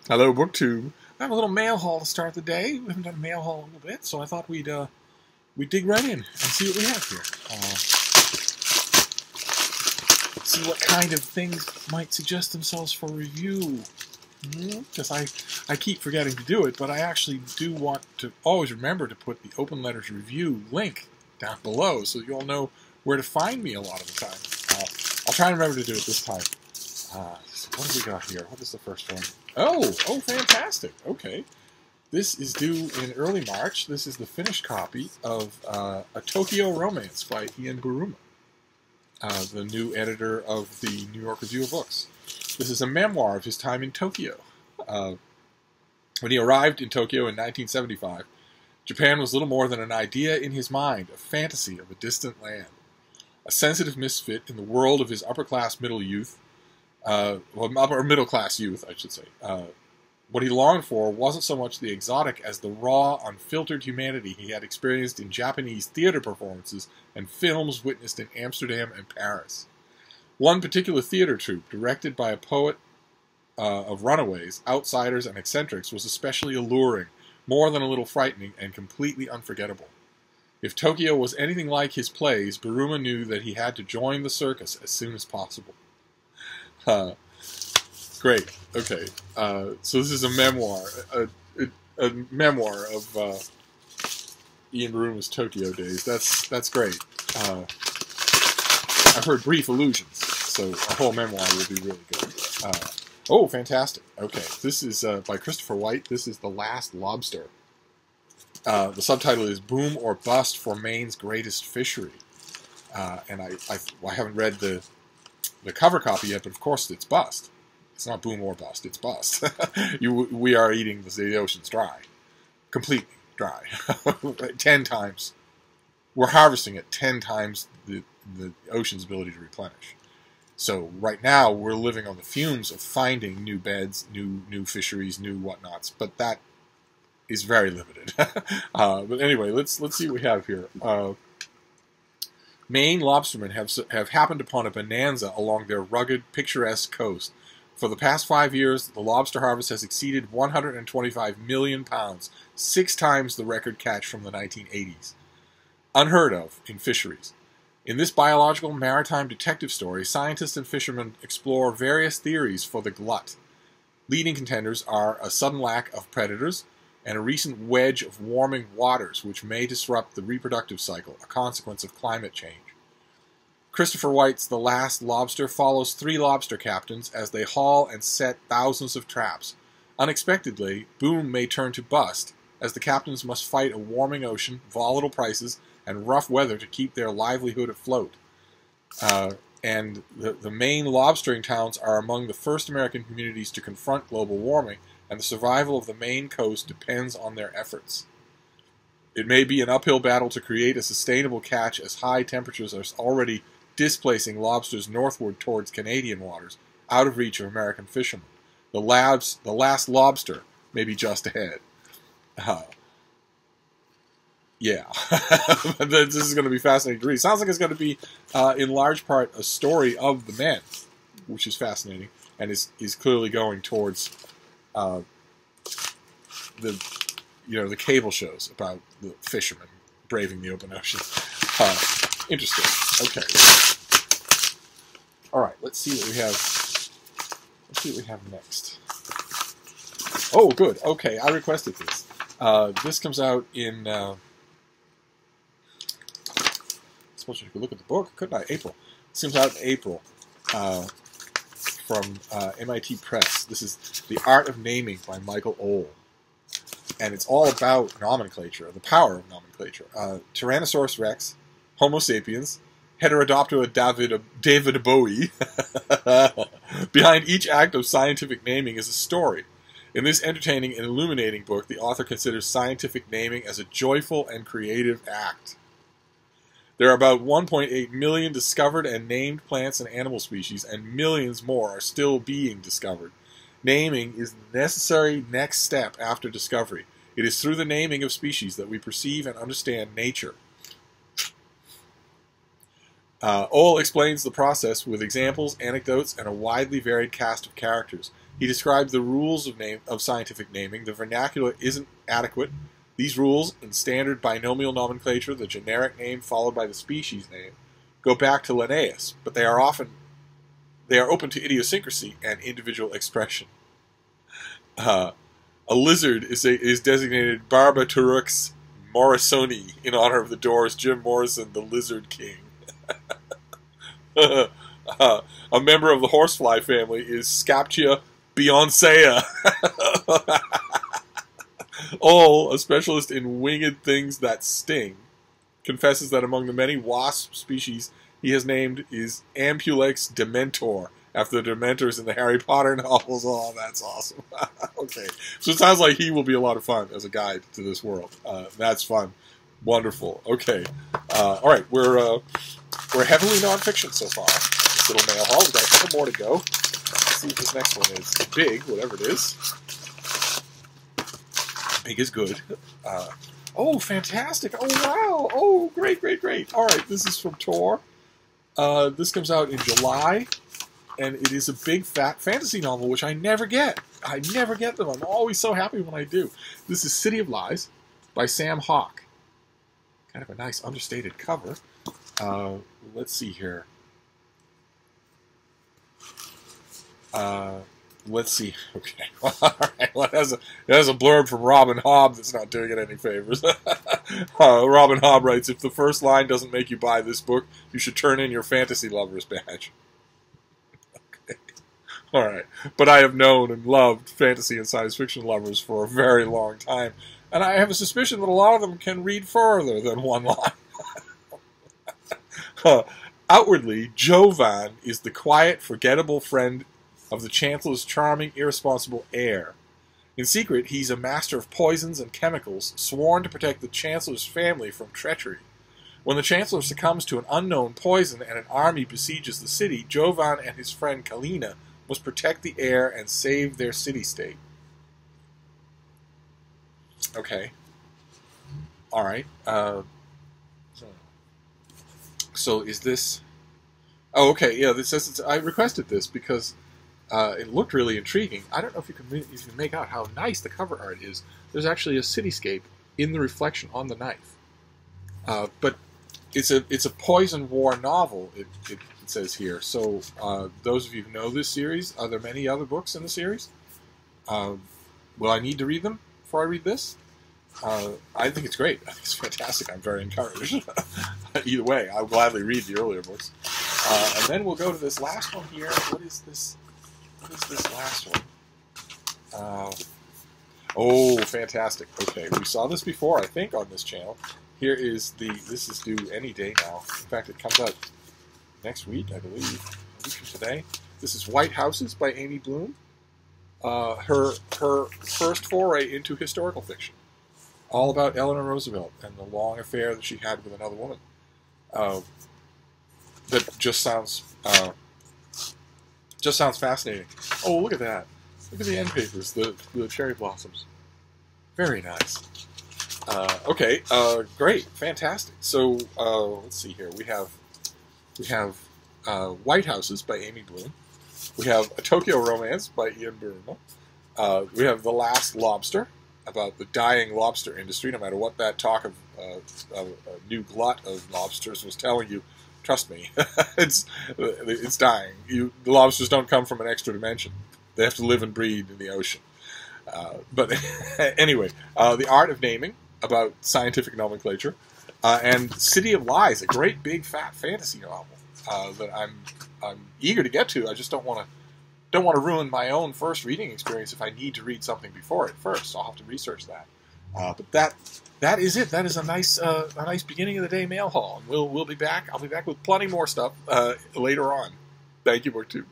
Hello, BookTube. I have a little mail haul to start the day. We haven't done a mail haul in a little bit, so I thought we'd dig right in and see what we have here. See what kind of things might suggest themselves for review. Because I keep forgetting to do it, but I actually do want to always remember to put the Open Letters Review link down below so you all know where to find me a lot of the time. I'll try and remember to do it this time. So what have we got here? What is the first one? Oh, fantastic. Okay. This is due in early March. This is the finished copy of A Tokyo Romance by Ian Buruma, the new editor of the New York Review of Books. This is a memoir of his time in Tokyo. When he arrived in Tokyo in 1975, Japan was little more than an idea in his mind, a fantasy of a distant land. A sensitive misfit in the world of his upper-class middle youth, upper middle-class youth, I should say. What he longed for wasn't so much the exotic as the raw, unfiltered humanity he had experienced in Japanese theater performances and films witnessed in Amsterdam and Paris. One particular theater troupe, directed by a poet of runaways, outsiders, and eccentrics, was especially alluring, more than a little frightening, and completely unforgettable. If Tokyo was anything like his plays, Buruma knew that he had to join the circus as soon as possible. Great. Okay. So this is a memoir, a memoir of Ian Buruma's Tokyo days. That's great. I've heard brief allusions, so a whole memoir will be really good. Oh, fantastic. Okay, this is by Christopher White. This is The Last Lobster. The subtitle is Boom or Bust for Maine's Greatest Fishery. And I haven't read the cover copy yet, but of course it's bust. It's not boom or bust, it's bust. We are eating the oceans dry. Completely dry. 10 times. We're harvesting it 10 times the ocean's ability to replenish. So right now we're living on the fumes of finding new beds, new fisheries, new whatnots, but that is very limited. But anyway, let's see what we have here. Maine lobstermen have happened upon a bonanza along their rugged, picturesque coast. For the past 5 years, the lobster harvest has exceeded 125 million pounds, 6 times the record catch from the 1980s. Unheard of in fisheries. In this biological maritime detective story, scientists and fishermen explore various theories for the glut. Leading contenders are a sudden lack of predators and a recent wedge of warming waters which may disrupt the reproductive cycle, a consequence of climate change. Christopher White's The Last Lobster follows 3 lobster captains as they haul and set thousands of traps. Unexpectedly, boom may turn to bust, as the captains must fight a warming ocean, volatile prices, and rough weather to keep their livelihood afloat. And the Maine lobstering towns are among the first American communities to confront global warming, and the survival of the Maine coast depends on their efforts. It may be an uphill battle to create a sustainable catch as high temperatures are already displacing lobsters northward towards Canadian waters, out of reach of American fishermen. The last lobster may be just ahead. Yeah, this is going to be fascinating to read. Sounds like it's going to be, in large part, a story of the men, which is fascinating, and is clearly going towards the cable shows about the fishermen braving the open ocean. Interesting. Okay. All right. Let's see what we have. Let's see what we have next. Oh, good. Okay, I requested this. This comes out in. Suppose you could look at the book, couldn't I? April. This comes out in April from MIT Press. This is The Art of Naming by Michael Ohl. And it's all about nomenclature, the power of nomenclature. Tyrannosaurus Rex, Homo sapiens, Heterodoptera David Bowie. Behind each act of scientific naming is a story. In this entertaining and illuminating book, the author considers scientific naming as a joyful and creative act. There are about 1.8 million discovered and named plants and animal species, and millions more are still being discovered. Naming is the necessary next step after discovery. It is through the naming of species that we perceive and understand nature. Ohl explains the process with examples, anecdotes, and a widely varied cast of characters. He describes the rules of scientific naming. The vernacular isn't adequate. These rules, in standard binomial nomenclature, the generic name followed by the species name, go back to Linnaeus, but they are open to idiosyncrasy and individual expression. A lizard is designated Barbaturix morrisoni in honor of the Doors' Jim Morrison, the Lizard King. A member of the horsefly family is Scaptia beyonceya. All, a specialist in winged things that sting, confesses that among the many wasp species he has named is Ampulex dementor, after the Dementors in the Harry Potter novels. Oh, that's awesome. Okay, so it sounds like he will be a lot of fun as a guide to this world. That's fun. Wonderful. Okay. All right, we're heavily nonfiction so far. This little mail haul. We've got a couple more to go. Let's see if this next one is big, whatever it is. Big is good. Oh, fantastic. Oh, wow. Oh, great, great, great. All right, this is from Tor. This comes out in July, and it is a big, fat fantasy novel, which I never get. I never get them. I'm always so happy when I do. This is City of Lies by Sam Hawke. Kind of a nice, understated cover. Let's see here. Let's see. Okay. All right. Well, it has a blurb from Robin Hobb that's not doing it any favors. Robin Hobb writes, "If the first line doesn't make you buy this book, you should turn in your fantasy lover's badge." Okay. All right. But I have known and loved fantasy and science fiction lovers for a very long time, and I have a suspicion that a lot of them can read further than one line. Outwardly, Jovan is the quiet, forgettable friend of the Chancellor's charming, irresponsible heir. In secret, he's a master of poisons and chemicals, sworn to protect the Chancellor's family from treachery. When the Chancellor succumbs to an unknown poison and an army besieges the city, Jovan and his friend Kalina must protect the heir and save their city-state. Okay. All right. So is this... Oh, okay. Yeah, this says I requested this because it looked really intriguing. I don't know if you can make out how nice the cover art is. There's actually a cityscape in the reflection on the knife. But it's a poison war novel, it says here. So those of you who know this series, are there many other books in the series? Will I need to read them before I read this? I think it's great. I think it's fantastic. I'm very encouraged. Either way, I'll gladly read the earlier books. And then we'll go to this last one here. What is this? What is this last one? Oh, fantastic. Okay, we saw this before, I think, on this channel. Here is this is due any day now. In fact, it comes out next week, I believe. A week from today. This is White Houses by Amy Bloom. Her first foray into historical fiction. All about Eleanor Roosevelt and the long affair that she had with another woman. That just sounds fascinating. Oh, look at that! Look at the end papers, the cherry blossoms. Very nice. Okay, great, fantastic. So let's see here. We have White Houses by Amy Bloom. We have A Tokyo Romance by Ian Burma. We have The Last Lobster, about the dying lobster industry. No matter what that talk of a new glut of lobsters was telling you, trust me, it's dying. The lobsters don't come from an extra dimension. They have to live and breed in the ocean. But anyway, The Art of Naming, about scientific nomenclature, and City of Lies, a great big fat fantasy novel that I'm eager to get to. I just don't want to ruin my own first reading experience if I need to read something before it first. So I'll have to research that. But that is it. That is a nice beginning of the day mail haul. And we'll be back. I'll be back with plenty more stuff later on. Thank you, BookTube.